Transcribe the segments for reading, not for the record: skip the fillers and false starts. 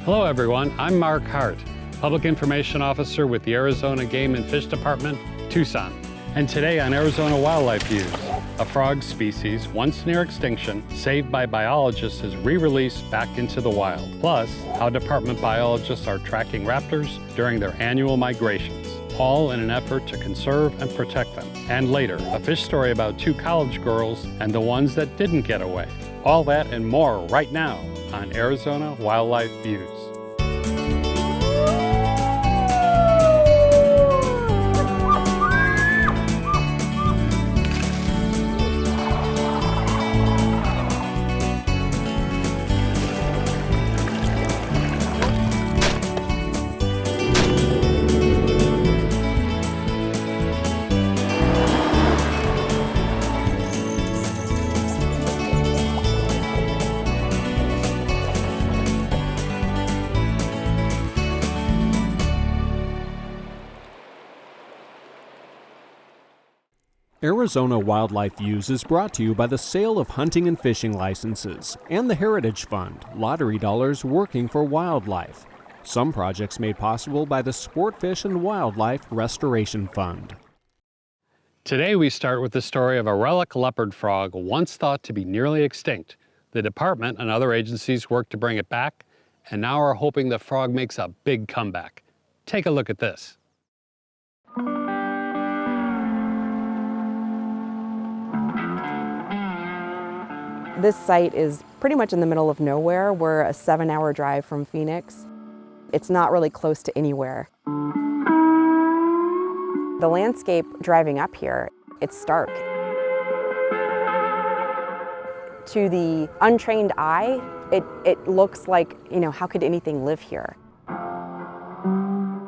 Hello everyone, I'm Mark Hart, Public Information Officer with the Arizona Game and Fish Department, Tucson. And today on Arizona Wildlife Views, a frog species once near extinction, saved by biologists, is re-released back into the wild. Plus, how department biologists are tracking raptors during their annual migrations, all in an effort to conserve and protect them. And later, a fish story about 2 college girls and the ones that didn't get away. All that and more right now on Arizona Wildlife Views. Arizona Wildlife Views is brought to you by the sale of hunting and fishing licenses and the Heritage Fund, lottery dollars working for wildlife. Some projects made possible by the Sport Fish and Wildlife Restoration Fund. Today we start with the story of a relic leopard frog once thought to be nearly extinct. The department and other agencies worked to bring it back, and now are hoping the frog makes a big comeback. Take a look at this. This site is pretty much in the middle of nowhere. We're a 7-hour drive from Phoenix. It's not really close to anywhere. The landscape driving up here, it's stark. To the untrained eye, it looks like, how could anything live here?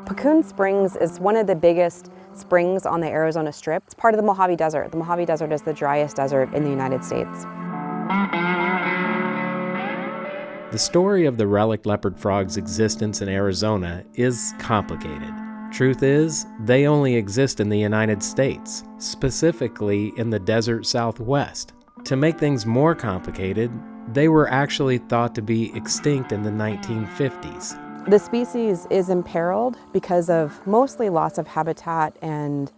Pocoon Springs is one of the biggest springs on the Arizona Strip. It's part of the Mojave Desert. The Mojave Desert is the driest desert in the United States. The story of the relic leopard frog's existence in Arizona is complicated. Truth is, they only exist in the United States, specifically in the desert Southwest. To make things more complicated, they were actually thought to be extinct in the 1950s. The species is imperiled because of mostly loss of habitat and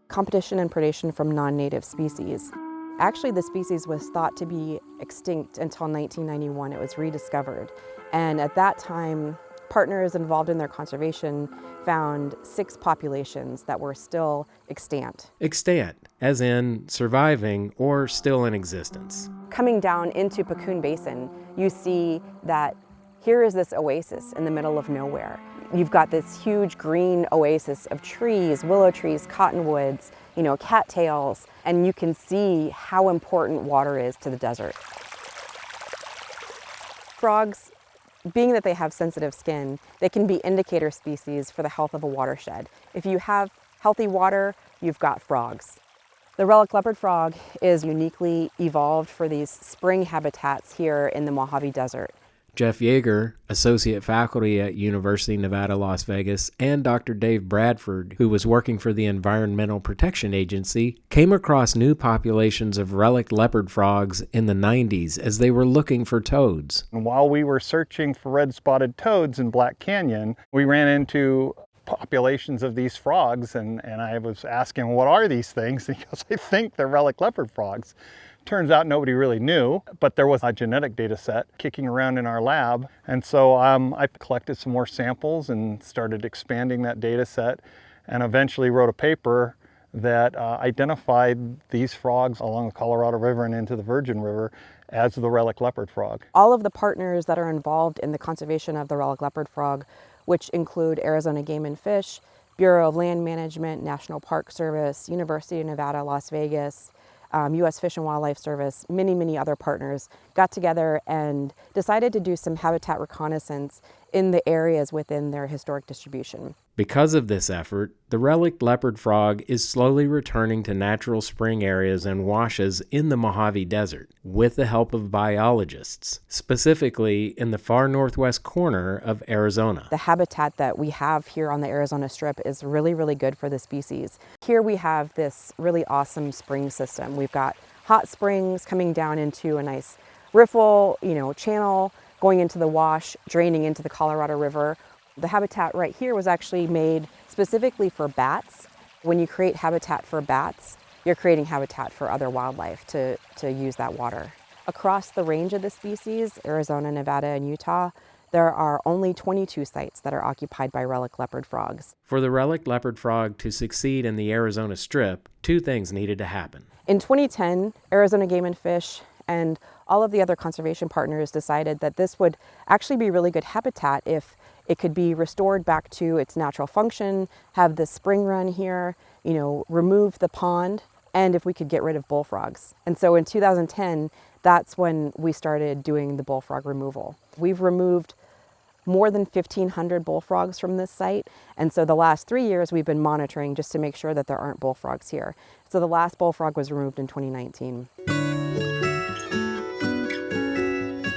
competition and predation from non-native species. Actually, the species was thought to be extinct until 1991. It was rediscovered. And at that time, partners involved in their conservation found 6 populations that were still extant. Extant, as in surviving or still in existence. Coming down into Pocoon Basin, you see that here is this oasis in the middle of nowhere. You've got this huge green oasis of trees, willow trees, cottonwoods, cattails, and you can see how important water is to the desert. Frogs, being that they have sensitive skin, they can be indicator species for the health of a watershed. If you have healthy water, you've got frogs. The relic leopard frog is uniquely evolved for these spring habitats here in the Mojave Desert. Jeff Yeager, associate faculty at University of Nevada, Las Vegas, and Dr. Dave Bradford, who was working for the Environmental Protection Agency, came across new populations of relic leopard frogs in the 90s as they were looking for toads. And while we were searching for red-spotted toads in Black Canyon, we ran into populations of these frogs, and I was asking, what are these things? And he goes, I think they're relic leopard frogs. Turns out nobody really knew, but there was a genetic data set kicking around in our lab. And so I collected some more samples and started expanding that data set, and eventually wrote a paper that identified these frogs along the Colorado River and into the Virgin River as the relic leopard frog. All of the partners that are involved in the conservation of the relic leopard frog, which include Arizona Game and Fish, Bureau of Land Management, National Park Service, University of Nevada, Las Vegas, U.S. Fish and Wildlife Service, many other partners got together and decided to do some habitat reconnaissance in the areas within their historic distribution. Because of this effort, the relic leopard frog is slowly returning to natural spring areas and washes in the Mojave Desert with the help of biologists, specifically in the far northwest corner of Arizona. The habitat that we have here on the Arizona Strip is really good for the species. Here we have this really awesome spring system. We've got hot springs coming down into a nice riffle, channel going into the wash, draining into the Colorado River. The habitat right here was actually made specifically for bats. When you create habitat for bats, you're creating habitat for other wildlife to use that water. Across the range of the species, Arizona, Nevada, and Utah, there are only 22 sites that are occupied by relic leopard frogs. For the relic leopard frog to succeed in the Arizona Strip, two things needed to happen. In 2010, Arizona Game and Fish and all of the other conservation partners decided that this would actually be really good habitat if it could be restored back to its natural function, have the spring run here, remove the pond, and if we could get rid of bullfrogs. And so in 2010, that's when we started doing the bullfrog removal. We've removed more than 1,500 bullfrogs from this site. And so the last 3 years we've been monitoring just to make sure that there aren't bullfrogs here. So the last bullfrog was removed in 2019.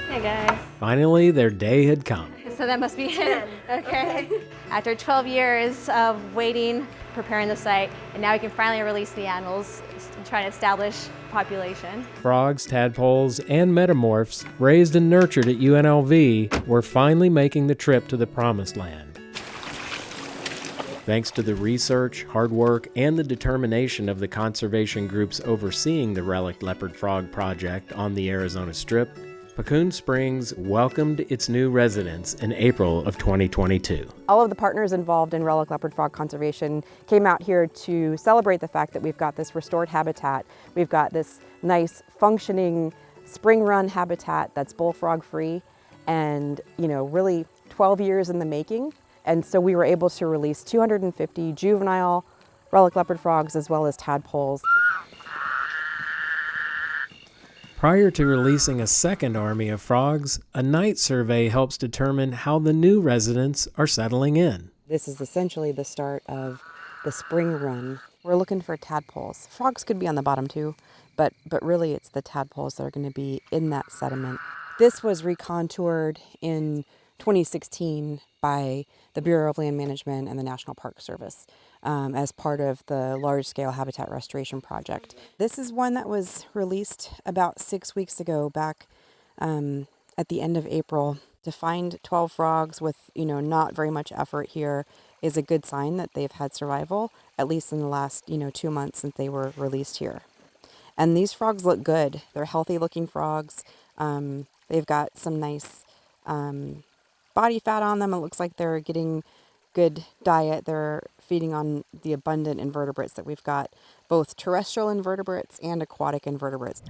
Hey guys. Finally, their day had come. So that must be it. Okay. After 12 years of waiting, preparing the site, and now we can finally release the animals and try to establish population. Frogs, tadpoles, and metamorphs, raised and nurtured at UNLV, were finally making the trip to the promised land. Thanks to the research, hard work, and the determination of the conservation groups overseeing the Relic Leopard Frog project on the Arizona Strip, Pocoon Springs welcomed its new residents in April of 2022. All of the partners involved in relic leopard frog conservation came out here to celebrate the fact that we've got this restored habitat. We've got this nice functioning spring run habitat that's bullfrog free and, really 12 years in the making. And so we were able to release 250 juvenile relic leopard frogs as well as tadpoles. Prior to releasing a second army of frogs, a night survey helps determine how the new residents are settling in. This is essentially the start of the spring run. We're looking for tadpoles. Frogs could be on the bottom too, but really it's the tadpoles that are going to be in that sediment. This was recontoured in 2016 by the Bureau of Land Management and the National Park Service as part of the large-scale habitat restoration project. This is one that was released about 6 weeks ago, back at the end of April. To find 12 frogs with, not very much effort here is a good sign that they've had survival, at least in the last, 2 months since they were released here. And these frogs look good. They're healthy-looking frogs. They've got some nice body fat on them. It looks like they're getting good diet. They're feeding on the abundant invertebrates that we've got, both terrestrial invertebrates and aquatic invertebrates.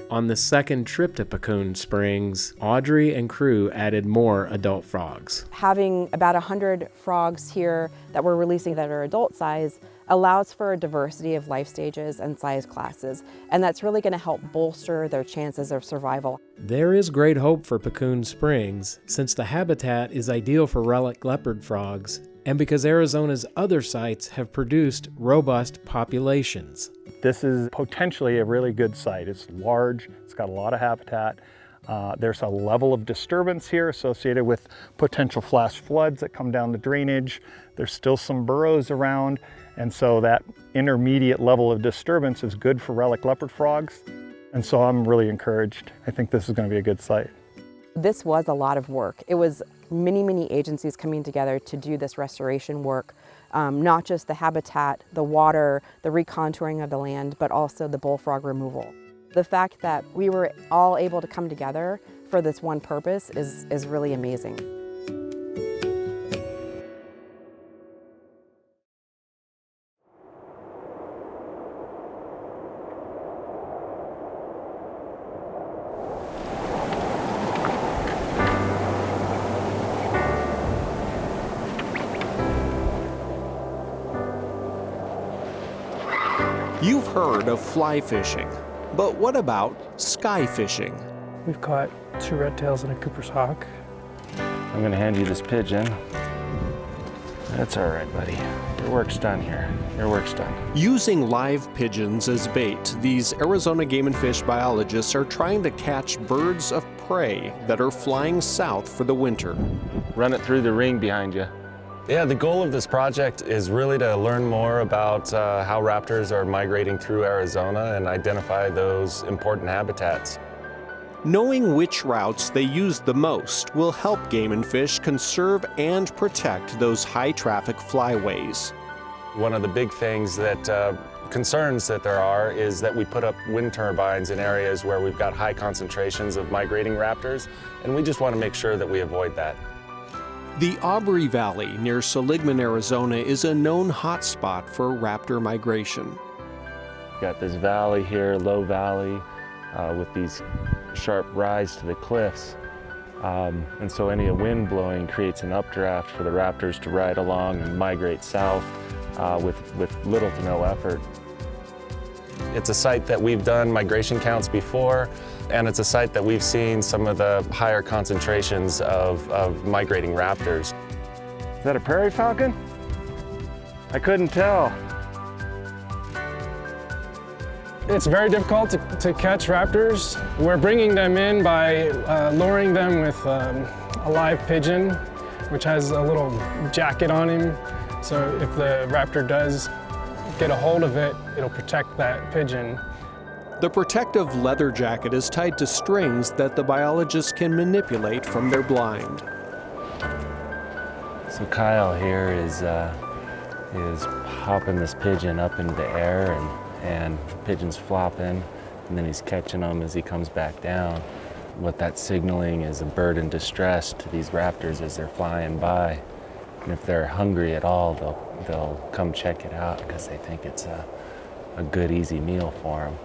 On the second trip to Pocoon Springs, Audrey and crew added more adult frogs. Having about 100 frogs here that we're releasing that are adult size allows for a diversity of life stages and size classes, and that's really going to help bolster their chances of survival. There is great hope for Pocoon Springs, since the habitat is ideal for relic leopard frogs, and because Arizona's other sites have produced robust populations. This is potentially a really good site. It's large, it's got a lot of habitat. There's a level of disturbance here associated with potential flash floods that come down the drainage. There's still some burrows around, and so that intermediate level of disturbance is good for relic leopard frogs. And so I'm really encouraged. I think this is going to be a good site. This was a lot of work. It was many agencies coming together to do this restoration work. Not just the habitat, the water, the recontouring of the land, but also the bullfrog removal. The fact that we were all able to come together for this one purpose is really amazing. You've heard of fly fishing, but what about sky fishing? We've caught 2 red tails and a Cooper's hawk. I'm gonna hand you this pigeon. That's all right, buddy. Your work's done here. Your work's done. Using live pigeons as bait, these Arizona game and fish biologists are trying to catch birds of prey that are flying south for the winter. Run it through the ring behind you. Yeah, the goal of this project is really to learn more about how raptors are migrating through Arizona and identify those important habitats. Knowing which routes they use the most will help game and fish conserve and protect those high-traffic flyways. One of the big things that concerns that there are is that we put up wind turbines in areas where we've got high concentrations of migrating raptors, and we just want to make sure that we avoid that. The Aubrey Valley near Seligman, Arizona is a known hotspot for raptor migration. We've got this valley here, low valley, with these sharp rise to the cliffs. And so any wind blowing creates an updraft for the raptors to ride along and migrate south with little to no effort. It's a site that we've done migration counts before, and it's a site that we've seen some of the higher concentrations of migrating raptors. Is that a prairie falcon? I couldn't tell. It's very difficult to catch raptors. We're bringing them in by luring them with a live pigeon, which has a little jacket on him. So if the raptor does get a hold of it, it'll protect that pigeon. The protective leather jacket is tied to strings that the biologists can manipulate from their blind. So Kyle here is hopping this pigeon up into the air, and pigeon's flopping, and then he's catching them as he comes back down. What that's signaling is a bird in distress to these raptors as they're flying by. And if they're hungry at all, they'll come check it out because they think it's a good, easy meal for them.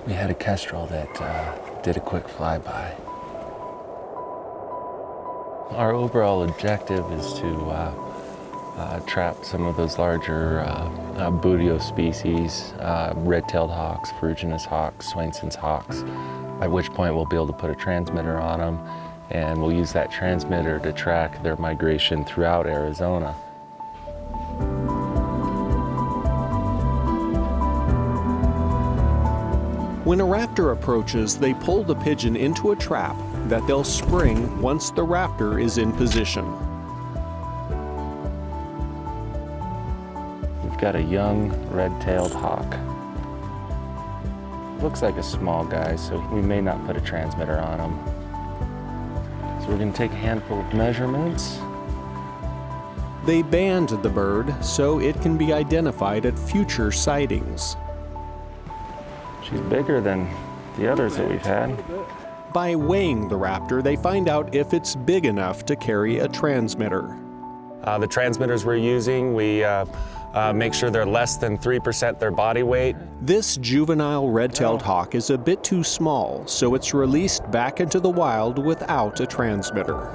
We had a kestrel that did a quick flyby. Our overall objective is to trap some of those larger bootios species, red-tailed hawks, ferruginous hawks, Swainson's hawks, at which point we'll be able to put a transmitter on them, and we'll use that transmitter to track their migration throughout Arizona. When a raptor approaches, they pull the pigeon into a trap that they'll spring once the raptor is in position. We've got a young red-tailed hawk. Looks like a small guy, so we may not put a transmitter on him. So we're going to take a handful of measurements. They band the bird so it can be identified at future sightings. She's bigger than the others that we've had. By weighing the raptor, they find out if it's big enough to carry a transmitter. The transmitters we're using, we make sure they're less than 3% their body weight. This juvenile red-tailed hawk is a bit too small, so it's released back into the wild without a transmitter.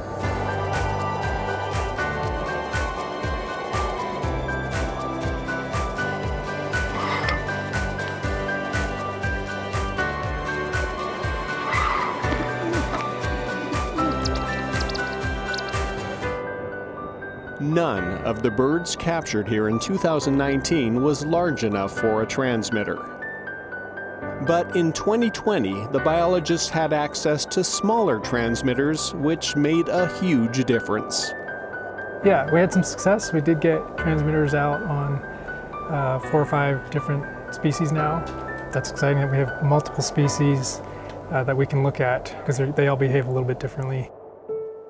None of the birds captured here in 2019 was large enough for a transmitter. But in 2020, the biologists had access to smaller transmitters, which made a huge difference. Yeah, we had some success. We did get transmitters out on 4 or 5 different species now. That's exciting that we have multiple species that we can look at because they all behave a little bit differently.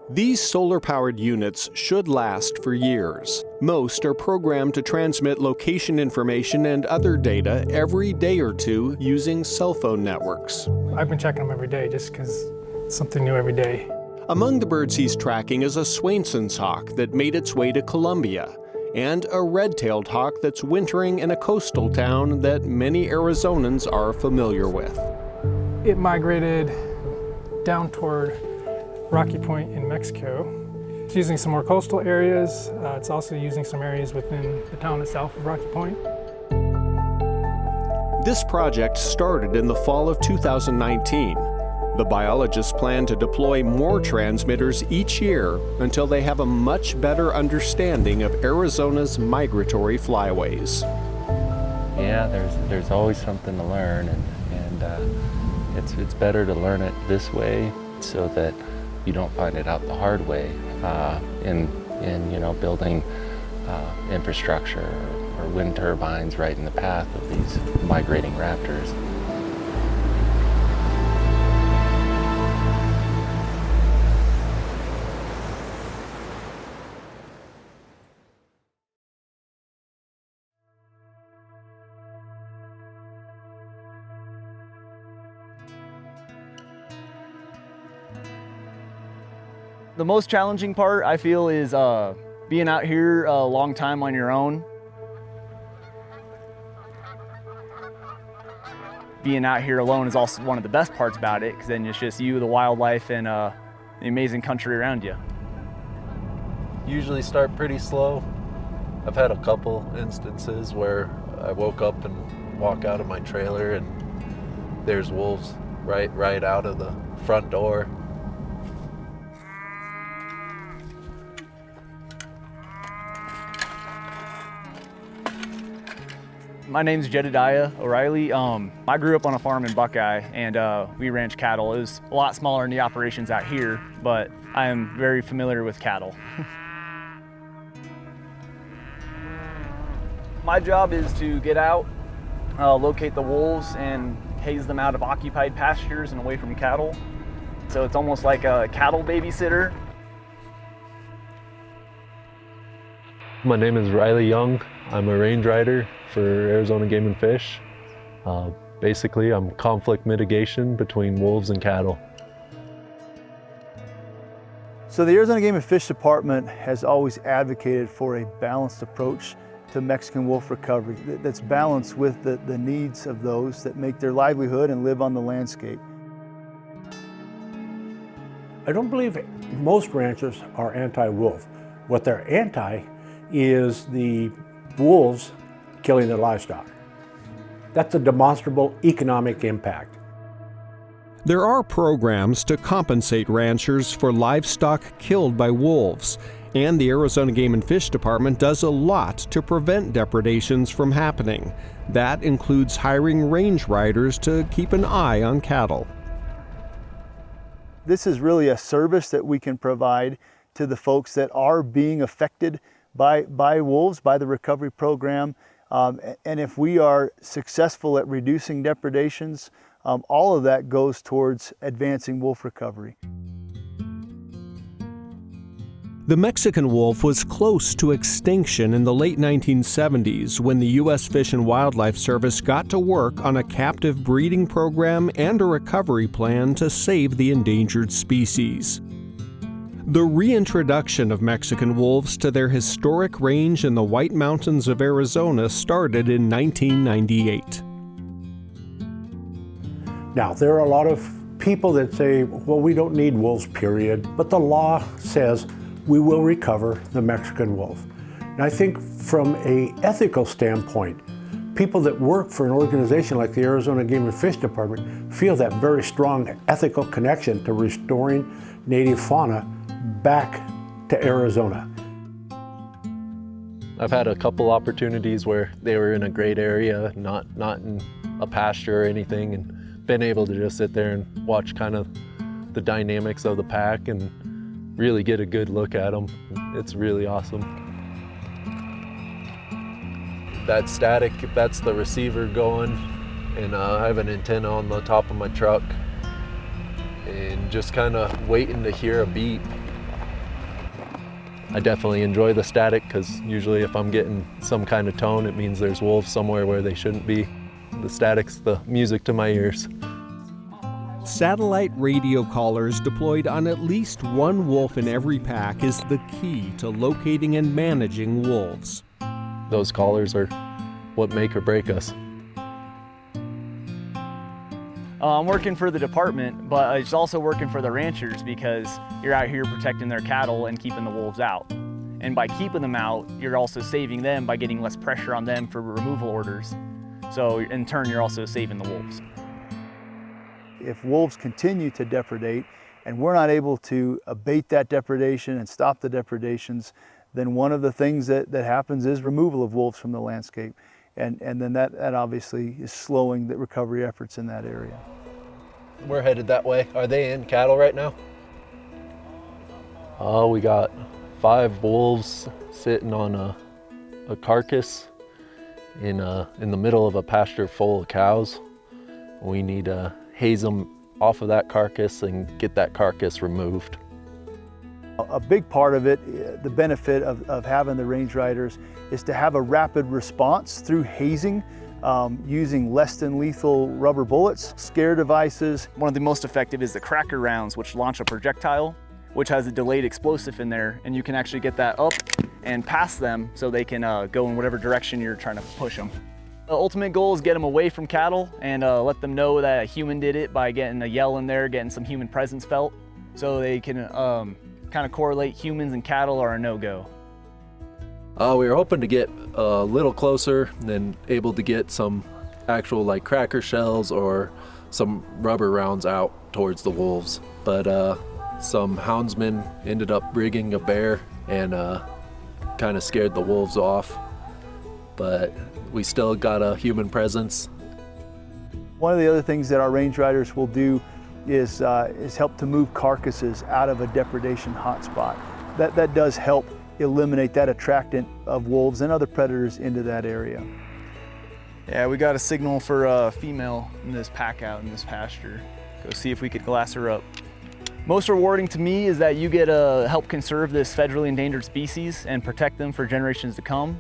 These solar-powered units should last for years. Most are programmed to transmit location information and other data every day or two using cell phone networks. I've been checking them every day just because it's something new every day. Among the birds he's tracking is a Swainson's hawk that made its way to Colombia, and a red-tailed hawk that's wintering in a coastal town that many Arizonans are familiar with. It migrated down toward Rocky Point in Mexico. It's using some more coastal areas. It's also using some areas within the town itself of Rocky Point. This project started in the fall of 2019. The biologists plan to deploy more transmitters each year until they have a much better understanding of Arizona's migratory flyways. Yeah, there's always something to learn, and it's better to learn it this way so that you don't find it out the hard way in building infrastructure or wind turbines right in the path of these migrating raptors. The most challenging part, I feel, is being out here a long time on your own. Being out here alone is also one of the best parts about it, because then it's just you, the wildlife, and the amazing country around you. Usually start pretty slow. I've had a couple instances where I woke up and walk out of my trailer and there's wolves right out of the front door. My name's Jedediah O'Reilly. I grew up on a farm in Buckeye, and we ranch cattle. It was a lot smaller than the operations out here, but I am very familiar with cattle. My job is to get out, locate the wolves, and haze them out of occupied pastures and away from cattle. So it's almost like a cattle babysitter. My name is Riley Young. I'm a range rider for Arizona Game and Fish. Basically, I'm conflict mitigation between wolves and cattle. So the Arizona Game and Fish Department has always advocated for a balanced approach to Mexican wolf recovery that's balanced with the needs of those that make their livelihood and live on the landscape. I don't believe most ranchers are anti-wolf. What they're anti is the wolves killing their livestock. That's a demonstrable economic impact. There are programs to compensate ranchers for livestock killed by wolves, and the Arizona Game and Fish Department does a lot to prevent depredations from happening. That includes hiring range riders to keep an eye on cattle. This is really a service that we can provide to the folks that are being affected by wolves, by the recovery program. And if we are successful at reducing depredations, all of that goes towards advancing wolf recovery. The Mexican wolf was close to extinction in the late 1970s when the U.S. Fish and Wildlife Service got to work on a captive breeding program and a recovery plan to save the endangered species. The reintroduction of Mexican wolves to their historic range in the White Mountains of Arizona started in 1998. Now, there are a lot of people that say, well, we don't need wolves, period. But the law says we will recover the Mexican wolf. And I think from an ethical standpoint, people that work for an organization like the Arizona Game and Fish Department feel that very strong ethical connection to restoring native fauna back to Arizona. I've had a couple opportunities where they were in a great area, not in a pasture or anything, and been able to just sit there and watch kind of the dynamics of the pack and really get a good look at them. It's really awesome. That static, that's the receiver going, and I have an antenna on the top of my truck and just kind of waiting to hear a beep. I definitely enjoy the static because usually if I'm getting some kind of tone, it means there's wolves somewhere where they shouldn't be. The static's the music to my ears. Satellite radio collars deployed on at least one wolf in every pack is the key to locating and managing wolves. Those collars are what make or break us. I'm working for the department, but it's also working for the ranchers because you're out here protecting their cattle and keeping the wolves out. And by keeping them out, you're also saving them by getting less pressure on them for removal orders. So in turn, you're also saving the wolves. If wolves continue to depredate and we're not able to abate that depredation and stop the depredations, then one of the things that happens is removal of wolves from the landscape. And then that obviously is slowing the recovery efforts in that area. We're headed that way. Are they in cattle right now? We got 5 wolves sitting on a carcass in the middle of a pasture full of cows. We need to haze them off of that carcass and get that carcass removed. A big part of it, the benefit of having the range riders, is to have a rapid response through hazing, using less than lethal rubber bullets, scare devices. One of the most effective is the cracker rounds, which launch a projectile, which has a delayed explosive in there, and you can actually get that up and past them so they can go in whatever direction you're trying to push them. The ultimate goal is get them away from cattle and let them know that a human did it by getting a yell in there, getting some human presence felt, so they can kind of correlate humans and cattle are a no-go. We were hoping to get a little closer and able to get some actual like cracker shells or some rubber rounds out towards the wolves, but some houndsmen ended up rigging a bear and kind of scared the wolves off, but we still got a human presence. One of the other things that our range riders will do is help to move carcasses out of a depredation hotspot. That does help eliminate that attractant of wolves and other predators into that area. Yeah, we got a signal for a female in this pack out in this pasture. Go see if we could glass her up. Most rewarding to me is that you get to help conserve this federally endangered species and protect them for generations to come.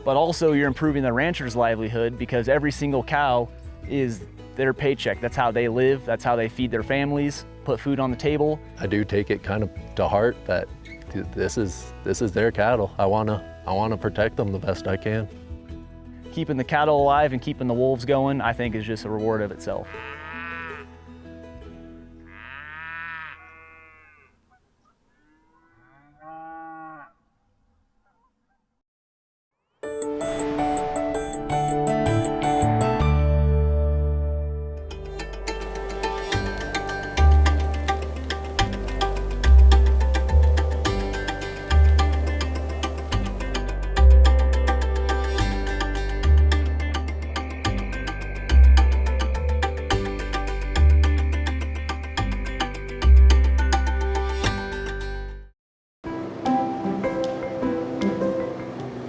But also you're improving the rancher's livelihood because every single cow is their paycheck. That's how they live, that's how they feed their families, put food on the table. I do take it kind of to heart that this is their cattle. I wanna protect them the best I can. Keeping the cattle alive and keeping the wolves going, I think, is just a reward of itself.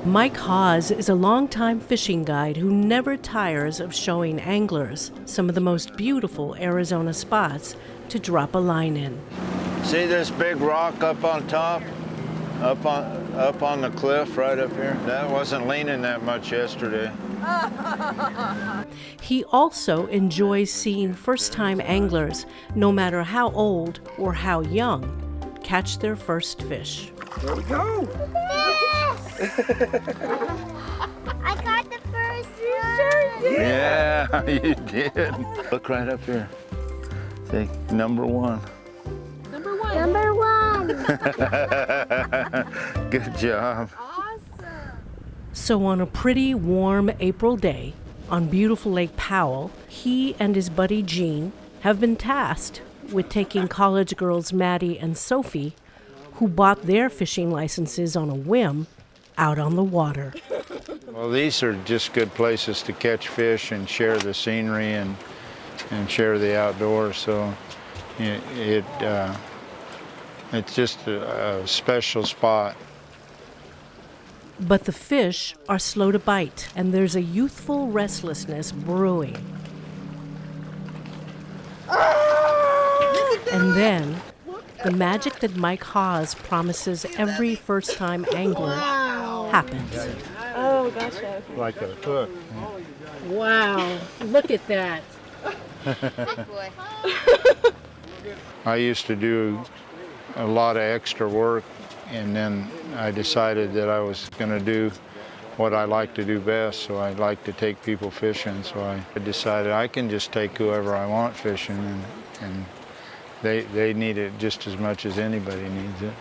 Mike Hawes is a longtime fishing guide who never tires of showing anglers some of the most beautiful Arizona spots to drop a line in. See this big rock up on top? Up on the cliff right up here? That wasn't leaning that much yesterday. He also enjoys seeing first-time anglers, no matter how old or how young, catch their first fish. There we go! I got the first one. You sure did. Yeah, you did. Look right up here. See, number 1. Number 1. Number 1. Good job. Awesome. So on a pretty warm April day on beautiful Lake Powell, he and his buddy Gene have been tasked with taking college girls Maddie and Sophie, who bought their fishing licenses on a whim, out on the water. Well, these are just good places to catch fish and share the scenery and share the outdoors. So it's just a special spot. But the fish are slow to bite, and there's a youthful restlessness brewing. And then, the magic that Mike Hawes promises every first-time angler happens. Oh, gotcha. Like a hook. Wow, look at that. Big boy. I used to do a lot of extra work, and then I decided that I was going to do what I like to do best, so I like to take people fishing. So I decided I can just take whoever I want fishing, and they need it just as much as anybody needs it.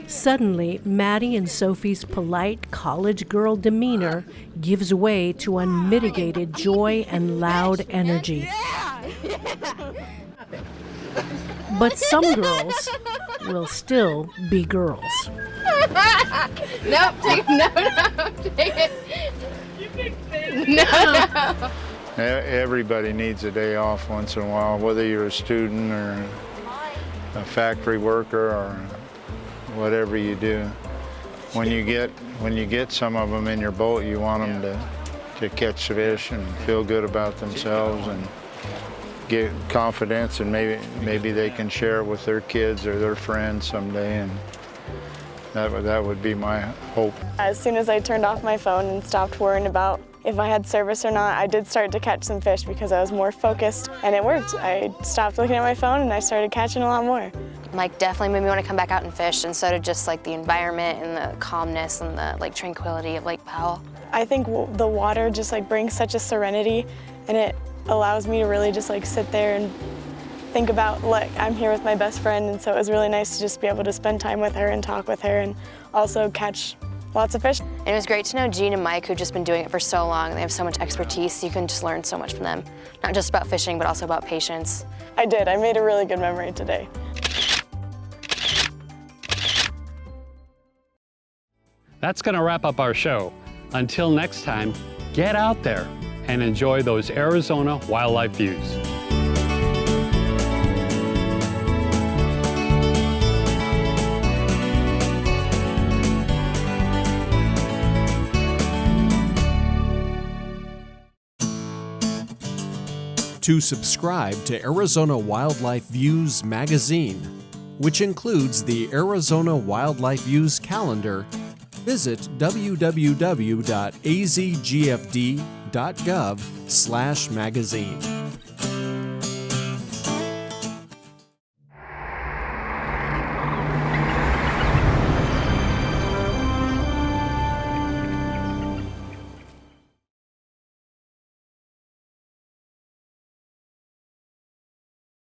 Suddenly, Maddie and Sophie's polite college girl demeanor gives way to unmitigated joy and loud energy. But some girls will still be girls. Nope, take it. No. Everybody needs a day off once in a while, whether you're a student or a factory worker or whatever you do. When you get some of them in your boat, you want them to catch fish and feel good about themselves and get confidence, and maybe they can share it with their kids or their friends someday, and that would be my hope. As soon as I turned off my phone and stopped worrying about if I had service or not, I did start to catch some fish because I was more focused, and it worked. I stopped looking at my phone and I started catching a lot more. Like, definitely made me want to come back out and fish, and so did just like the environment and the calmness and the like tranquility of Lake Powell. I think the water just like brings such a serenity, and it allows me to really just like sit there and think about, like, I'm here with my best friend, and so it was really nice to just be able to spend time with her and talk with her and also catch lots of fish. And it was great to know Gene and Mike, who've just been doing it for so long, and they have so much expertise. You can just learn so much from them, not just about fishing, but also about patience. I did. I made a really good memory today. That's going to wrap up our show. Until next time, get out there and enjoy those Arizona wildlife views. To subscribe to Arizona Wildlife Views magazine, which includes the Arizona Wildlife Views calendar, visit www.azgfd.gov/magazine.